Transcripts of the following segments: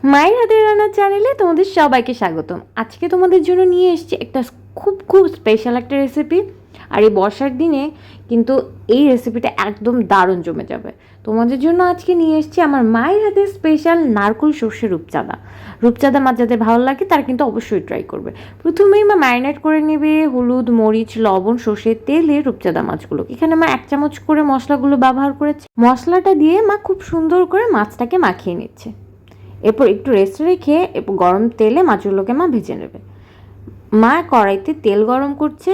মায়ের হাতের রান্নার চ্যানেলে তোমাদের সবাইকে স্বাগতম। আজকে তোমাদের জন্য নিয়ে এসেছি একটা খুব স্পেশাল একটা রেসিপি। আর এই বর্ষার দিনে কিন্তু এই রেসিপিটা একদম দারুণ জমে যাবে। তোমাদের জন্য আজকে নিয়ে এসেছি আমার মায়ের হাতের স্পেশাল নারকেল সর্ষে রূপচাঁদা। রূপচাঁদা মাছ যাদের ভালো লাগে তারা কিন্তু অবশ্যই ট্রাই করবে। প্রথমেই মা ম্যারিনেট করে নেবে হলুদ, মরিচ, লবণ, সর্ষের তেলে রূপচাঁদা মাছগুলো। এখানে মা 1 চামচ করে মশলাগুলো ব্যবহার করেছে। মশলাটা দিয়ে মা খুব সুন্দর করে মাছটাকে মাখিয়ে নিচ্ছে। এরপর একটু রেস্ট রেখে এরপর গরম তেলে মাছগুলোকে মা ভেজে নেবে। মা কড়াইতে তেল গরম করছে।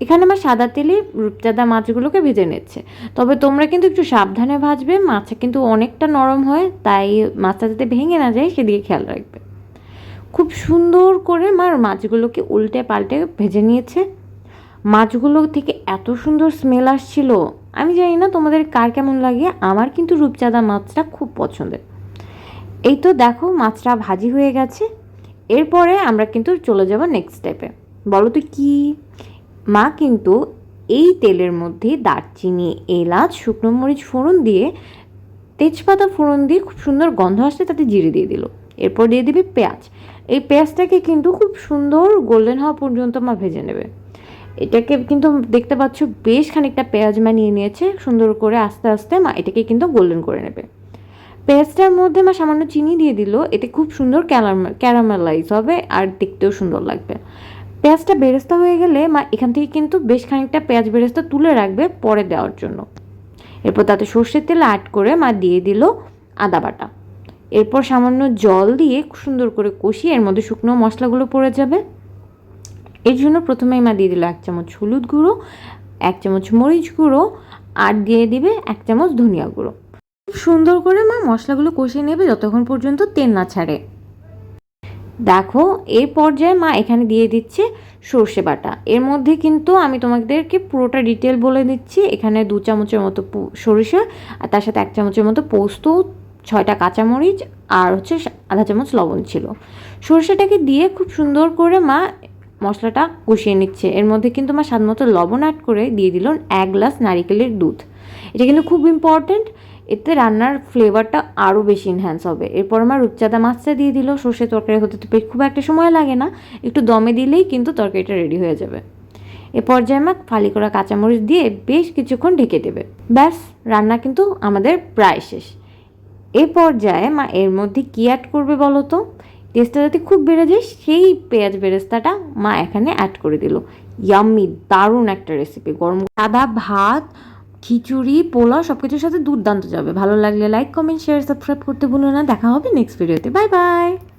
এখানে মা সাদা তেলে রূপচাঁদা মাছগুলোকে ভেজে নিচ্ছে। তবে তোমরা কিন্তু একটু সাবধানে ভাজবে, মাছটা কিন্তু অনেকটা নরম হয়, তাই মাছটা যাতে ভেঙে না যায় সেদিকে খেয়াল রাখবে। খুব সুন্দর করে মা মাছগুলোকে উল্টে পাল্টে ভেজে নিয়েছে। মাছগুলো থেকে এত সুন্দর স্মেল আসছিল, আমি জানি না তোমাদের কার কেমন লাগে, আমার কিন্তু রূপচাঁদা মাছটা খুব পছন্দের। এই তো দেখো মাছটা ভাজি হয়ে গেছে। এরপরে আমরা কিন্তু চলে যাব নেক্সট স্টেপে। বলো তো কী? মা কিন্তু এই তেলের মধ্যে দারচিনি, এলাচ, শুকনো মরিচ ফোড়ন দিয়ে, তেজপাতা ফোড়ন দিয়ে খুব সুন্দর গন্ধ আসলে তাতে জিরে দিয়ে দিল। এরপর দিয়ে দিবে পেঁয়াজ। এই পেঁয়াজটাকে কিন্তু খুব সুন্দর গোল্ডেন হওয়া পর্যন্ত মা ভেজে নেবে। এটাকে কিন্তু দেখতে পাচ্ছ বেশ খানিকটা পেঁয়াজ মা নিয়ে নিয়েছে। সুন্দর করে আস্তে আস্তে মা এটাকে কিন্তু গোল্ডেন করে নেবে। পেঁয়াজটার মধ্যে মা সামান্য চিনি দিয়ে দিল, এতে খুব সুন্দর ক্যারামেলাইজ হবে আর দেখতেও সুন্দর লাগবে। পেঁয়াজটা বেরেস্তা হয়ে গেলে মা এখান থেকে কিন্তু বেশ খানিকটা পেঁয়াজ বেরেস্তা তুলে রাখবে পরে দেওয়ার জন্য। এরপর তাতে সর্ষের তেল অ্যাড করে মা দিয়ে দিল আদা বাটা। এরপর সামান্য জল দিয়ে সুন্দর করে কষিয়ে এর মধ্যে শুকনো মশলাগুলো পড়ে যাবে। এর জন্য প্রথমেই মা দিয়ে দিল 1 চামচ হলুদ গুঁড়ো, 1 চামচ মরিচ গুঁড়ো, আর দিয়ে দিবে 1 চামচ ধনিয়া গুঁড়ো। সুন্দর করে মা মশলাগুলো কষিয়ে নেবে যতক্ষণ পর্যন্ত তেল না ছাড়ে। দেখো এই পর্যায়ে মা এখানে দিয়ে দিচ্ছে সর্ষে বাটা। এর মধ্যে কিন্তু আমি তোমাদেরকে পুরোটা ডিটেল বলে দিচ্ছি। এখানে 2 চামচের মতো সরিষা, আর তার সাথে 1 চামচের মতো পোস্ত, 6টা কাঁচামরিচ, আর হচ্ছে আধা চামচ লবণ ছিল। সর্ষেটাকে দিয়ে খুব সুন্দর করে মা মশলাটা কষিয়ে নিচ্ছে। এর মধ্যে কিন্তু মা স্বাদ মতো লবণ অ্যাড করে দিয়ে দিল 1 গ্লাস নারিকেলের দুধ। এটা কিন্তু খুব ইম্পর্টেন্ট, এতে রান্নার ফ্লেভারটা আরও বেশি এনহ্যান্স হবে। এরপর আমার রূপচাঁদা মাছটা দিয়ে দিল। সর্ষে তরকারি হতে তো খুব একটা সময় লাগে না, একটু দমে দিলেই কিন্তু তরকারিটা রেডি হয়ে যাবে। এ পর্যায়ে মা ফালি করা কাঁচামরিচ দিয়ে বেশ কিছুক্ষণ ঢেকে দেবে। ব্যাস, রান্না কিন্তু আমাদের প্রায় শেষ। এ পর্যায়ে মা এর মধ্যে কী অ্যাড করবে বলো তো? টেস্টটা যাতে খুব বেড়ে যায় সেই পেঁয়াজ বেরেস্তাটা মা এখানে অ্যাড করে দিল। ইয়াম্মি, দারুণ একটা রেসিপি। গরম সাদা ভাত, খিচুড়ি, পোলাও সব কিছুর সাথে দুর্দান্ত যাবে। ভালো লাগলে লাইক, কমেন্ট, শেয়ার, সাবস্ক্রাইব করতে ভুলো না। দেখা হবে নেক্সট ভিডিওতে। Bye bye.